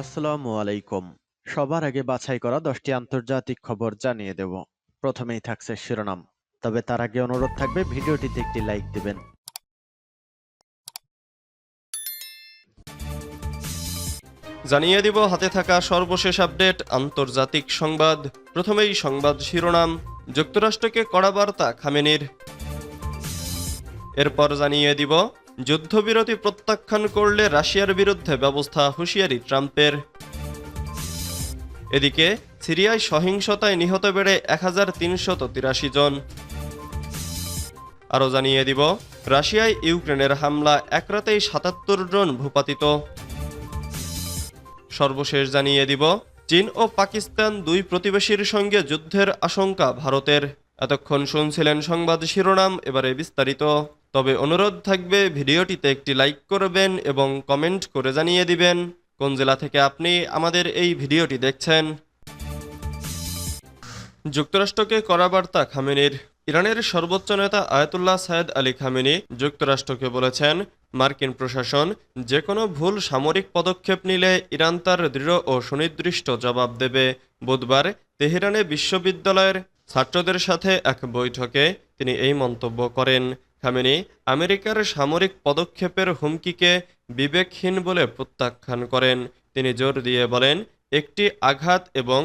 আসসালামু আলাইকুম। সবার আগে বাছাই করা 10টি আন্তর্জাতিক খবর জানিয়ে দেব। প্রথমেই থাকছে শিরোনাম। তবে তার আগে অনুরোধ থাকবে ভিডিওটিতে একটি লাইক দিবেন। জানিয়ে দিব হাতে থাকা সর্বশেষ আপডেট আন্তর্জাতিক সংবাদ। প্রথমেই সংবাদ শিরোনাম, যুক্তরাষ্ট্রকে কড়া বার্তা খামেনির। এরপর জানিয়ে দিব যুদ্ধবিরতি প্রত্যাখ্যান করলে রাশিয়ার বিরুদ্ধে ব্যবস্থা, হুঁশিয়ারি ট্রাম্পের। এদিকে সিরিয়ায় সহিংসতায় নিহত বেড়ে 1383 জন। আরও জানিয়ে দিব রাশিয়ায় ইউক্রেনের হামলা, এক রাতেই 77 জন ভূপাতিত। সর্বশেষ জানিয়ে দিব চীন ও পাকিস্তান দুই প্রতিবেশীর সঙ্গে যুদ্ধের আশঙ্কা ভারতের। এতক্ষণ শুনছিলেন সংবাদ শিরোনাম, এবারে বিস্তারিত। তবে অনুরোধ থাকবে ভিডিওটিতে একটি লাইক করবেন এবং কমেন্ট করে জানিয়ে দিবেন কোন জেলা থেকে আপনি আমাদের এই ভিডিওটি দেখছেন। যুক্তরাষ্ট্রকে কড়া বার্তা খামেনির। ইরানের সর্বোচ্চ নেতা আয়াতুল্লাহ সায়েদ আলী খামেনি যুক্তরাষ্ট্রকে বলেছেন, মার্কিন প্রশাসন যে কোনো ভুল সামরিক পদক্ষেপ নিলে ইরান তার দৃঢ় ও সুনির্দিষ্ট জবাব দেবে। বুধবার তেহরানে বিশ্ববিদ্যালয়ের ছাত্রদের সাথে এক বৈঠকে তিনি এই মন্তব্য করেন। খামেনি আমেরিকার সামরিক পদক্ষেপের হুমকিকে বিবেকহীন বলে প্রত্যাখ্যান করেন। তিনি জোর দিয়ে বলেন, একটি আঘাত এবং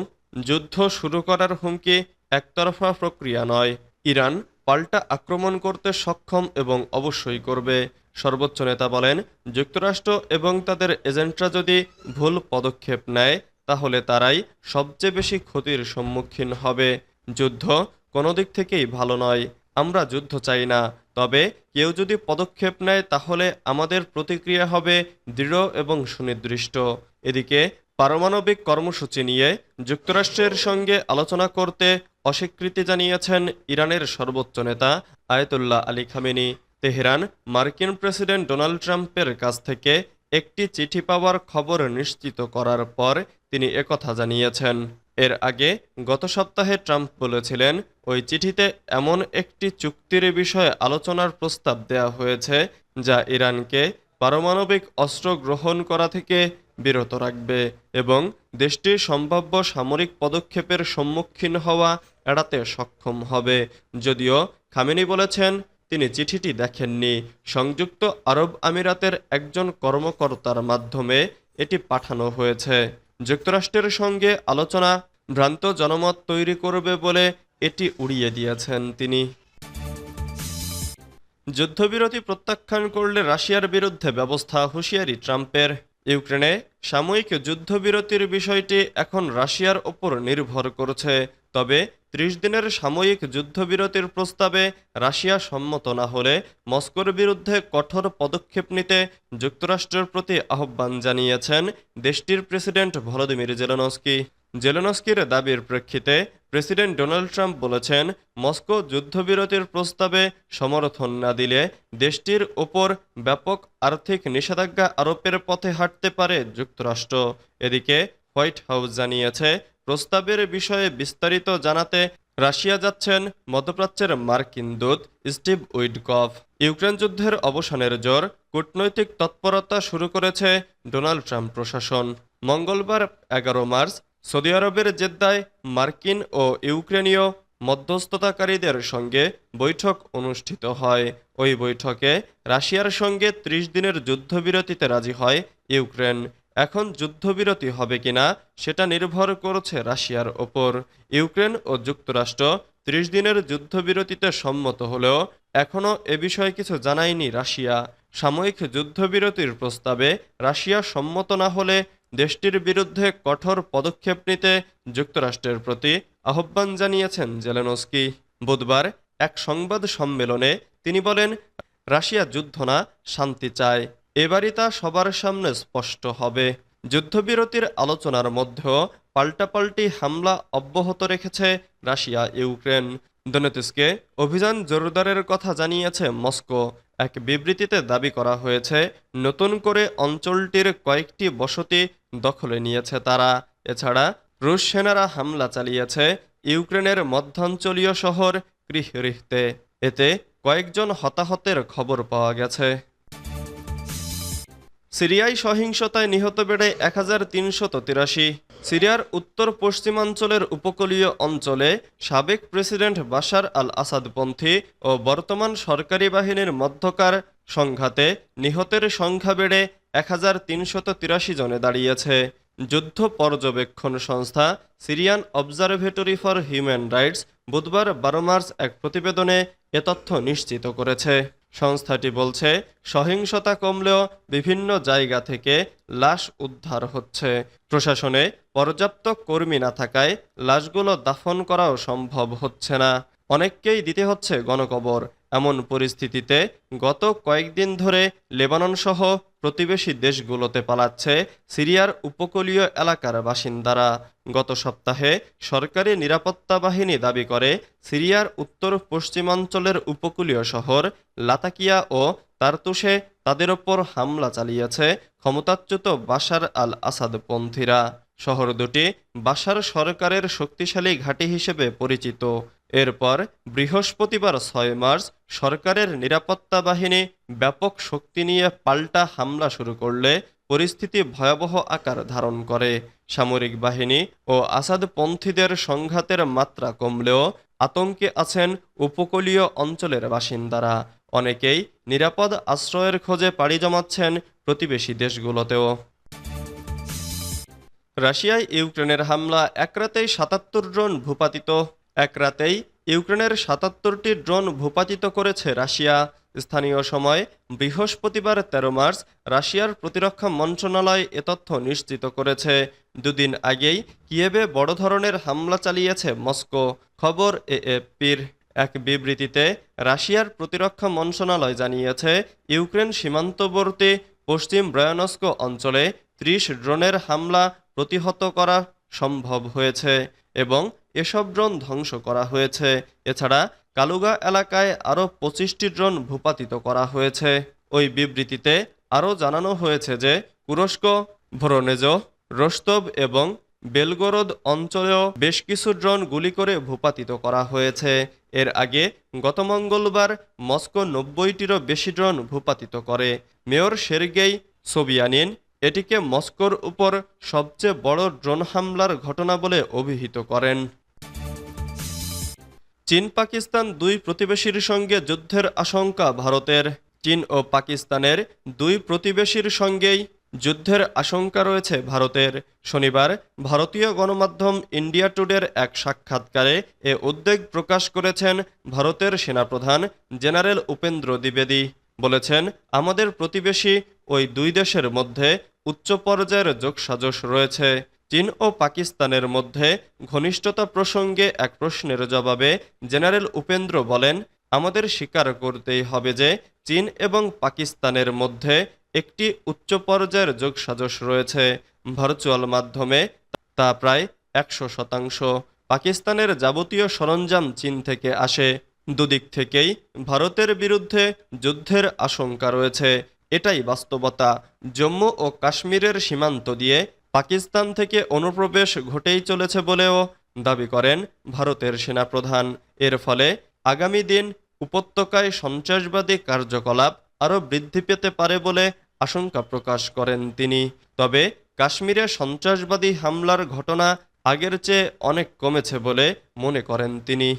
যুদ্ধ শুরু করার হুমকি একতরফা প্রক্রিয়া নয়। ইরান পাল্টা আক্রমণ করতে সক্ষম এবং অবশ্যই করবে। সর্বোচ্চ নেতা বলেন, যুক্তরাষ্ট্র এবং তাদের এজেন্টরা যদি ভুল পদক্ষেপ নেয় তাহলে তারাই সবচেয়ে বেশি ক্ষতির সম্মুখীন হবে। যুদ্ধ কোনো দিক থেকেই ভালো নয়। আমরা যুদ্ধ চাই না। তবে কেউ যদি পদক্ষেপ নেয় তাহলে আমাদের প্রতিক্রিয়া হবে দৃঢ় এবং সুনির্দিষ্ট। এদিকে পারমাণবিক কর্মসূচি নিয়ে যুক্তরাষ্ট্রের সঙ্গে আলোচনা করতে অস্বীকৃতি জানিয়েছেন ইরানের সর্বোচ্চ নেতা আয়াতুল্লাহ আলী খামেনি। তেহরান মার্কিন প্রেসিডেন্ট ডোনাল্ড ট্রাম্পের কাছ থেকে একটি চিঠি পাওয়ার খবর নিশ্চিত করার পর তিনি একথা জানিয়েছেন। এর আগে গত সপ্তাহে ট্রাম্প বলেছিলেন, ওই চিঠিতে এমন একটি চুক্তির বিষয়ে আলোচনার প্রস্তাব দেওয়া হয়েছে যা ইরানকে পারমাণবিক অস্ত্র গ্রহণ করা থেকে বিরত রাখবে এবং দেশটির সম্ভাব্য সামরিক পদক্ষেপের সম্মুখীন হওয়া এড়াতে সক্ষম হবে। যদিও খামেনি বলেছেন তিনি চিঠিটি দেখেননি, সংযুক্ত আরব আমিরাতের একজন কর্মকর্তার মাধ্যমে এটি পাঠানো হয়েছে। যুক্তরাষ্ট্রের সঙ্গে আলোচনা ভ্রান্ত জনমত তৈরি করবে বলে এটি উড়িয়ে দিয়েছেন তিনি। যুদ্ধবিরতি প্রত্যাখ্যান করলে রাশিয়ার বিরুদ্ধে ব্যবস্থা, হুঁশিয়ারি ট্রাম্পের। ইউক্রেনে সাময়িক যুদ্ধবিরতির বিষয়টি এখন রাশিয়ার ওপর নির্ভর করছে। তবে ৩০ দিনের সাময়িক যুদ্ধবিরতির প্রস্তাবে রাশিয়া সম্মত না হলে মস্কোর বিরুদ্ধে কঠোর পদক্ষেপ নিতে যুক্তরাষ্ট্রের প্রতি আহ্বান জানিয়েছেন দেশটির প্রেসিডেন্ট ভলোদিমির জেলেনস্কি। জেলেনস্কির দাবির প্রেক্ষিতে প্রেসিডেন্ট ডোনাল্ড ট্রাম্প বলেছেন, মস্কো যুদ্ধবিরতির প্রস্তাবে সমর্থন না দিলে দেশটির ওপর ব্যাপক আর্থিক নিষেধাজ্ঞা আরোপের পথে হাঁটতে পারে যুক্তরাষ্ট্র। এদিকে হোয়াইট হাউস জানিয়েছে, প্রস্তাবের বিষয়ে বিস্তারিত জানাতে রাশিয়া যাচ্ছেন মধ্যপ্রাচ্যের মার্কিন দূত স্টিভ উইটকফ। ইউক্রেন যুদ্ধের অবসানের জোর কূটনৈতিক তৎপরতা শুরু করেছে ডোনাল্ড ট্রাম্প প্রশাসন। মঙ্গলবার 11 মার্চ সৌদি আরবের জেদ্দায় মার্কিন ও ইউক্রেনীয় মধ্যস্থতাকারীদের সঙ্গে বৈঠক অনুষ্ঠিত হয়। ওই বৈঠকে রাশিয়ার সঙ্গে ৩০ দিনের যুদ্ধবিরতিতে রাজি হয় ইউক্রেন। এখন যুদ্ধবিরতি হবে কিনা সেটা নির্ভর করছে রাশিয়ার ওপর। ইউক্রেন ও যুক্তরাষ্ট্র ৩০ দিনের যুদ্ধবিরতিতে সম্মত হলেও এখনও এ বিষয়ে কিছু জানায়নি রাশিয়া। সাময়িক যুদ্ধবিরতির প্রস্তাবে রাশিয়া সম্মত না হলে দেশটির বিরুদ্ধে কঠোর পদক্ষেপ নিতে যুক্তরাষ্ট্রের প্রতি আহ্বান জানিয়েছেন জেলেনস্কি। বুধবার এক সংবাদ সম্মেলনে তিনি বলেন, রাশিয়া যুদ্ধ না, শান্তি চায়। এবারই তা সবার সামনে স্পষ্ট হবে। যুদ্ধবিরতির আলোচনার মধ্যেও পাল্টাপাল্টি হামলা অব্যাহত রেখেছে রাশিয়া ইউক্রেন। দনেতস্কে অভিযান জোরদারের কথা জানিয়েছে মস্কো। এক বিবৃতিতে দাবি করা হয়েছে, নতুন করে অঞ্চলটির কয়েকটি বসতি দখলে নিয়েছে তারা। এছাড়া রুশ সেনারা হামলা চালিয়েছে ইউক্রেনের মধ্যাঞ্চলীয় শহর ক্রিহরিহতে। এতে কয়েকজন হতাহতের খবর পাওয়া গেছে। সিরিয়ায় সহিংসতায় নিহত বেড়ে 1383। সিরিয়ার উত্তর পশ্চিমাঞ্চলের উপকূলীয় অঞ্চলে সাবেক প্রেসিডেন্ট বাশার আল আসাদপন্থী ও বর্তমান সরকারি বাহিনীর মধ্যকার সংঘাতে নিহতের সংখ্যা বেড়ে 1383 জনে দাঁড়িয়েছে। যুদ্ধ পর্যবেক্ষণ সংস্থা Syrian observatory for human rights বুধবার 12 মার্চ এক প্রতিবেদনে এ তথ্য নিশ্চিত করেছে। সংস্থাটি বলছে, সহিংসতা কমলেও বিভিন্ন জায়গা থেকে লাশ উদ্ধার হচ্ছে। প্রশাসনে পর্যাপ্ত কর্মী না থাকায় লাশগুলো দাফন করাও সম্ভব হচ্ছে না। অনেককেই দিতে হচ্ছে গণকবর। এমন পরিস্থিতিতে গত কয়েকদিন ধরে লেবানন সহ প্রতিবেশী দেশগুলোতে পালাচ্ছে সিরিয়ার উপকূলীয় এলাকার বাসিন্দারা। গত সপ্তাহে সরকারি নিরাপত্তা বাহিনী দাবি করে, সিরিয়ার উত্তর পশ্চিমাঞ্চলের উপকূলীয় শহর লাতাকিয়া ও তারতুসে তাদের ওপর হামলা চালিয়েছে ক্ষমতাচ্যুত বাশার আল আসাদপন্থীরা। শহর দুটি বাশার সরকারের শক্তিশালী ঘাঁটি হিসেবে পরিচিত। এরপর বৃহস্পতিবার 6 মার্চ সরকারের নিরাপত্তা বাহিনী ব্যাপক শক্তি নিয়ে পাল্টা হামলা শুরু করলে পরিস্থিতি ভয়াবহ আকার ধারণ করে। সামরিক বাহিনী ও আসাদপন্থীদের সংঘাতের মাত্রা কমলেও আতঙ্কে আছেন উপকূলীয় অঞ্চলের বাসিন্দারা। অনেকেই নিরাপদ আশ্রয়ের খোঁজে পাড়ি জমাচ্ছেন প্রতিবেশী দেশগুলোতেও। রাশিয়ায় ইউক্রেনের হামলা, এক রাতেই 77 ড্রোন ভূপাতিত। এক রাতেই ইউক্রেনের 77টি ড্রোন ভূপাতিত করেছে রাশিয়া। স্থানীয় সময় বৃহস্পতিবার 13 মার্চ রাশিয়ার প্রতিরক্ষা মন্ত্রণালয় এ তথ্য নিশ্চিত করেছে। দুদিন আগেই কিয়েভে বড় ধরনের হামলা চালিয়েছে মস্কো। খবর এএফপির। এক বিবৃতিতে রাশিয়ার প্রতিরক্ষা মন্ত্রণালয় জানিয়েছে, ইউক্রেন সীমান্তবর্তী পশ্চিম ব্রায়ানস্ক অঞ্চলে 30 ড্রোনের হামলা প্রতিহত করা সম্ভব হয়েছে এবং এসব ড্রোন ধ্বংস করা হয়েছে। এছাড়া কালুগা এলাকায় আরও 25টি ড্রোন ভূপাতিত করা হয়েছে। ওই বিবৃতিতে আরও জানানো হয়েছে যে তুরস্ক, ভোরোনেজ, রোস্তভ এবং বেলগোরদ অঞ্চলেও বেশ কিছু ড্রোন গুলি করে ভূপাতিত করা হয়েছে। এর আগে গত মঙ্গলবার মস্কো 90টিরও বেশি ড্রোন ভূপাতিত করে। মেয়র সের্গেই সোবিয়ানিন এটিকে মস্কোর উপর সবচেয়ে বড় ড্রোন হামলার ঘটনা বলে অভিহিত করেন। চীন পাকিস্তান দুই প্রতিবেশীর সঙ্গে যুদ্ধের আশঙ্কা ভারতের। চীন ও পাকিস্তানের দুই প্রতিবেশীর সঙ্গেই যুদ্ধের আশঙ্কা রয়েছে ভারতের। শনিবার ভারতীয় গণমাধ্যম ইন্ডিয়া টুডের এক সাক্ষাৎকারে এ উদ্বেগ প্রকাশ করেছেন ভারতের সেনাপ্রধান জেনারেল উপেন্দ্র দ্বিবেদী। বলেছেন, আমাদের প্রতিবেশী ওই দুই দেশের মধ্যে উচ্চ পর্যায়ের যোগসাজশ রয়েছে। চীন ও পাকিস্তানের মধ্যে ঘনিষ্ঠতা প্রসঙ্গে এক প্রশ্নের জবাবে জেনারেল উপেন্দ্র বলেন, আমাদের স্বীকার করতেই হবে যে চীন এবং পাকিস্তানের মধ্যে একটি উচ্চ পর্যায়ের যোগসাজশ রয়েছে। ভার্চুয়াল মাধ্যমে তা প্রায় 100%। পাকিস্তানের যাবতীয় সরঞ্জাম চীন থেকে আসে। দুদিক থেকেই ভারতের বিরুদ্ধে যুদ্ধের আশঙ্কা রয়েছে। এটাই বাস্তবতা। জম্মু ও কাশ্মীরের সীমান্ত দিয়ে পাকিস্তান থেকে অনুপ্রবেশ ঘটেই চলেছে বলেও দাবি করেন ভারতের সেনাপ্রধান। এর ফলে আগামী দিন উপত্যকায় সন্ত্রাসবাদী কার্যকলাপ আরও বৃদ্ধি পেতে পারে বলে আশঙ্কা প্রকাশ করেন তিনি। তবে কাশ্মীরে সন্ত্রাসবাদী হামলার ঘটনা আগের চেয়ে অনেক কমেছে বলে মনে করেন তিনি।